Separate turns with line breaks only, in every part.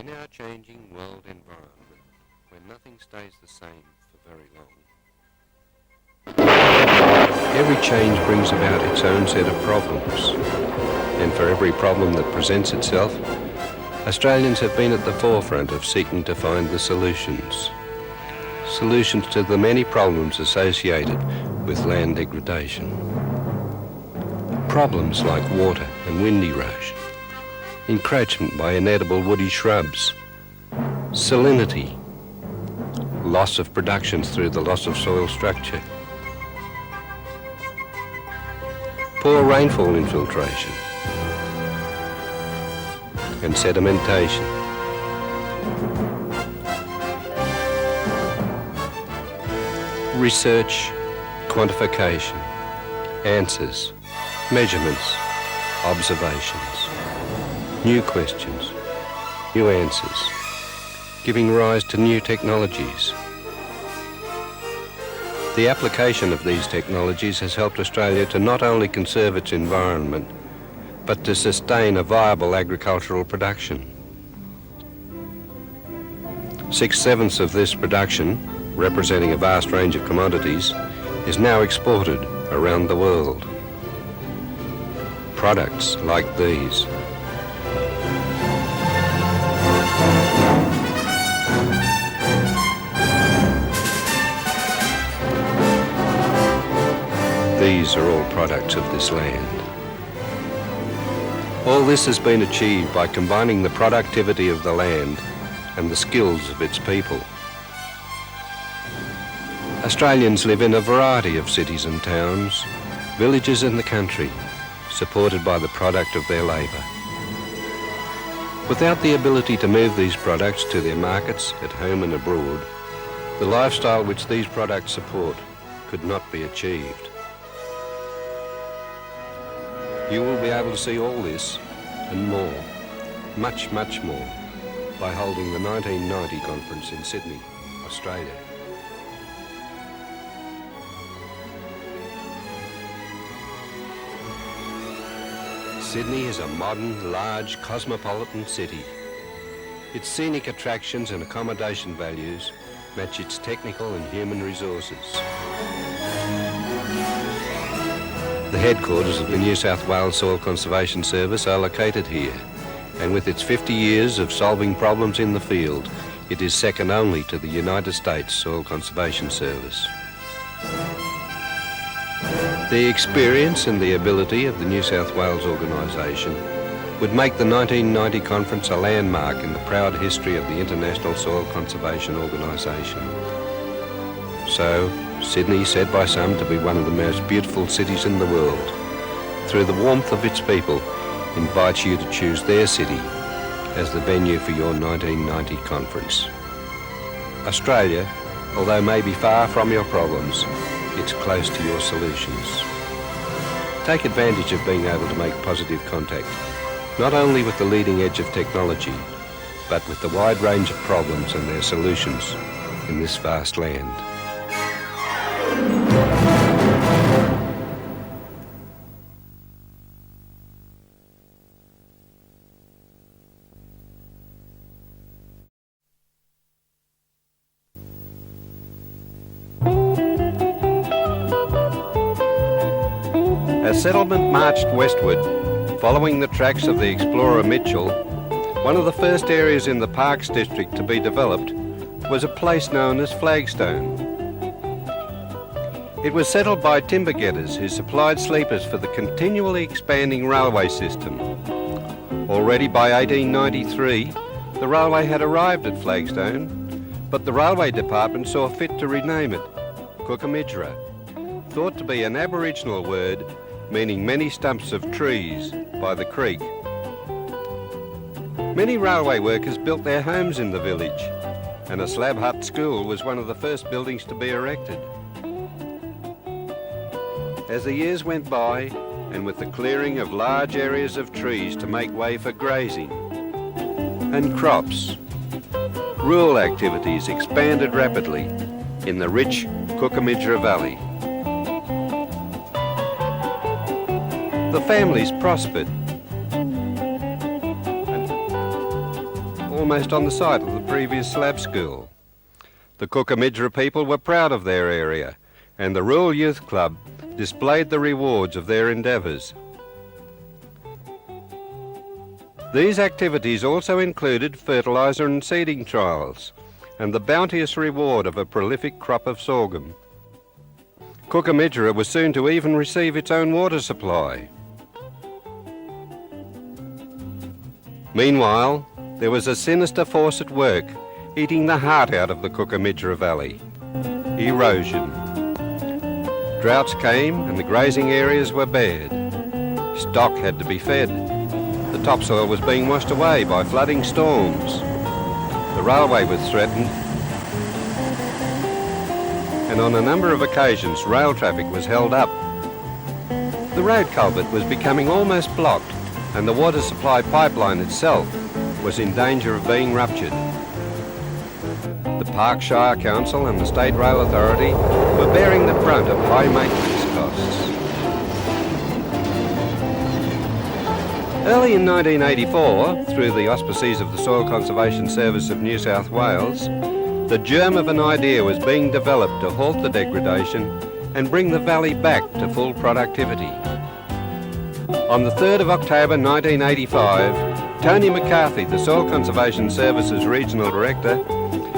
In our changing world environment, where nothing stays the same for very long, every change brings about its own set of problems. And for every problem that presents itself, Australians have been at the forefront of seeking to find the solutions. Solutions to the many problems associated with land degradation. Problems like water and wind erosion, encroachment by inedible woody shrubs, salinity, loss of productions through the loss of soil structure, poor rainfall infiltration, and sedimentation. Research, quantification, answers, measurements, observations, new questions, new answers, giving rise to new technologies. The application of these technologies has helped Australia to not only conserve its environment, but to sustain a viable agricultural production. 6/7 of this production, representing a vast range of commodities, is now exported around the world. Products like these. These are all products of this land. All this has been achieved by combining the productivity of the land and the skills of its people. Australians live in a variety of cities and towns, villages in the country, supported by the product of their labour. Without the ability to move these products to their markets at home and abroad, the lifestyle which these products support could not be achieved. You will be able to see all this and more, much, much more, by holding the 1990 conference in Sydney, Australia. Sydney is a modern, large, cosmopolitan city. Its scenic attractions and accommodation values match its technical and human resources. The headquarters of the New South Wales Soil Conservation Service are located here, and with its 50 years of solving problems in the field, it is second only to the United States Soil Conservation Service. The experience and the ability of the New South Wales organisation would make the 1990 conference a landmark in the proud history of the International Soil Conservation Organisation. So, Sydney, said by some to be one of the most beautiful cities in the world, through the warmth of its people, invites you to choose their city as the venue for your 1990 conference. Australia, although may be far from your problems, it's close to your solutions. Take advantage of being able to make positive contact, not only with the leading edge of technology, but with the wide range of problems and their solutions in this vast land. As settlement marched westward, following the tracks of the explorer Mitchell, one of the first areas in the Parkes district to be developed was a place known as Flagstone. It was settled by timber getters who supplied sleepers for the continually expanding railway system. Already by 1893, the railway had arrived at Flagstone, but the railway department saw fit to rename it Cookamidra, thought to be an Aboriginal word meaning many stumps of trees by the creek. Many railway workers built their homes in the village, and a slab hut school was one of the first buildings to be erected. As the years went by, and with the clearing of large areas of trees to make way for grazing and crops, rural activities expanded rapidly in the rich Cookamidra Valley. The families prospered, and almost on the site of the previous slab school. The Cookamidgera people were proud of their area, and the Rural Youth Club displayed the rewards of their endeavours. These activities also included fertiliser and seeding trials, and the bounteous reward of a prolific crop of sorghum. Cookamidgera was soon to even receive its own water supply. Meanwhile, there was a sinister force at work, eating the heart out of the Cookamidgera Valley: erosion. Droughts came and the grazing areas were bared. Stock had to be fed. The topsoil was being washed away by flooding storms. The railway was threatened, and on a number of occasions rail traffic was held up. The road culvert was becoming almost blocked, and the water supply pipeline itself was in danger of being ruptured. The Park Shire Council and the State Rail Authority were bearing the brunt of high maintenance costs. Early in 1984, through the auspices of the Soil Conservation Service of New South Wales, the germ of an idea was being developed to halt the degradation and bring the valley back to full productivity. On the 3rd of October 1985, Tony McCarthy, the Soil Conservation Service's Regional Director,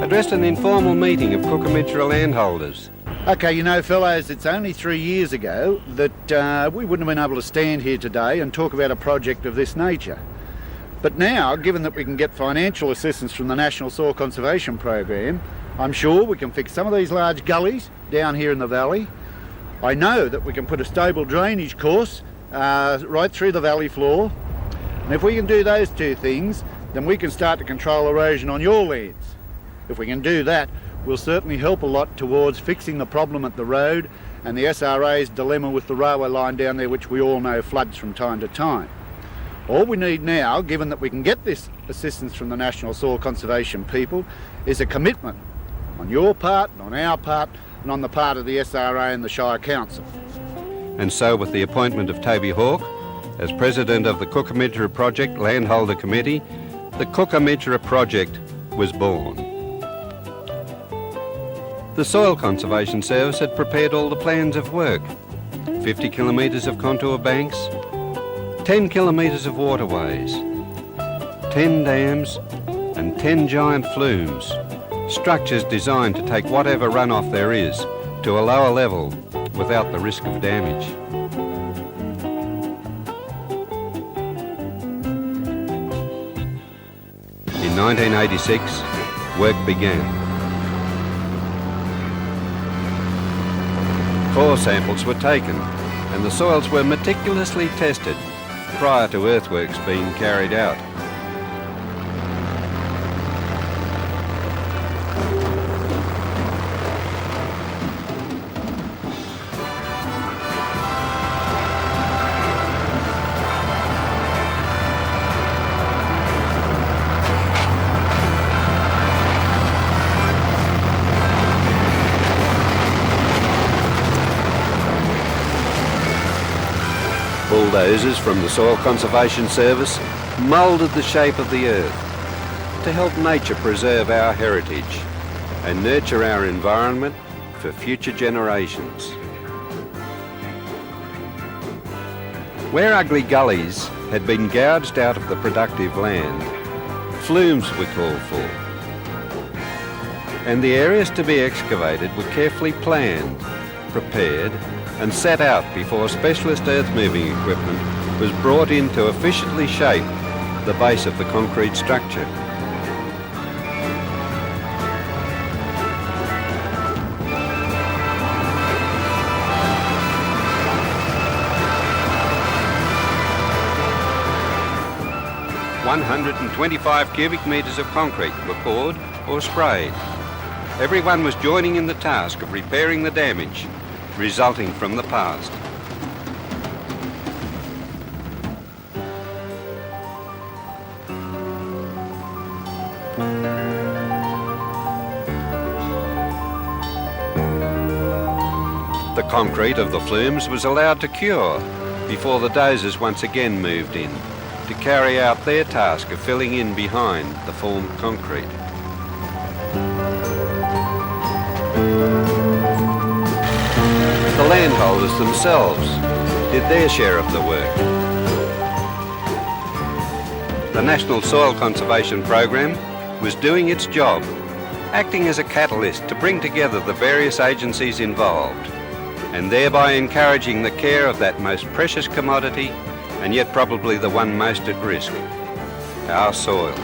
addressed an informal meeting of Cookamidgera landholders.
Okay, you know, fellows, it's only 3 years ago that we wouldn't have been able to stand here today and talk about a project of this nature. But now, given that we can get financial assistance from the National Soil Conservation Program, I'm sure we can fix some of these large gullies down here in the valley. I know that we can put a stable drainage course right through the valley floor. And if we can do those two things, then we can start to control erosion on your lands. If we can do that, we'll certainly help a lot towards fixing the problem at the road and the SRA's dilemma with the railway line down there, which we all know floods from time to time. All we need now, given that we can get this assistance from the National Soil Conservation people, is a commitment on your part and on our part and on the part of the SRA and the Shire Council.
And so, with the appointment of Toby Hawke as President of the Cookamidgera Project Landholder Committee, the Cookamidgera Project was born. The Soil Conservation Service had prepared all the plans of work: 50 kilometres of contour banks, 10 kilometres of waterways, 10 dams and 10 giant flumes, structures designed to take whatever runoff there is to a lower level without the risk of damage. In 1986, work began. Core samples were taken and the soils were meticulously tested prior to earthworks being carried out. Bulldozers from the Soil Conservation Service moulded the shape of the earth to help nature preserve our heritage and nurture our environment for future generations. Where ugly gullies had been gouged out of the productive land, flumes were called for, and the areas to be excavated were carefully planned, prepared and set out before specialist earth-moving equipment was brought in to efficiently shape the base of the concrete structure. "125 cubic metres of concrete were poured or sprayed. Everyone was joining in the task of repairing the damage resulting from the past." The concrete of the flumes was allowed to cure before the dozers once again moved in, to carry out their task of filling in behind the formed concrete. The landholders themselves did their share of the work. The National Soil Conservation Program was doing its job, acting as a catalyst to bring together the various agencies involved, and thereby encouraging the care of that most precious commodity, and yet probably the one most at risk, our soil.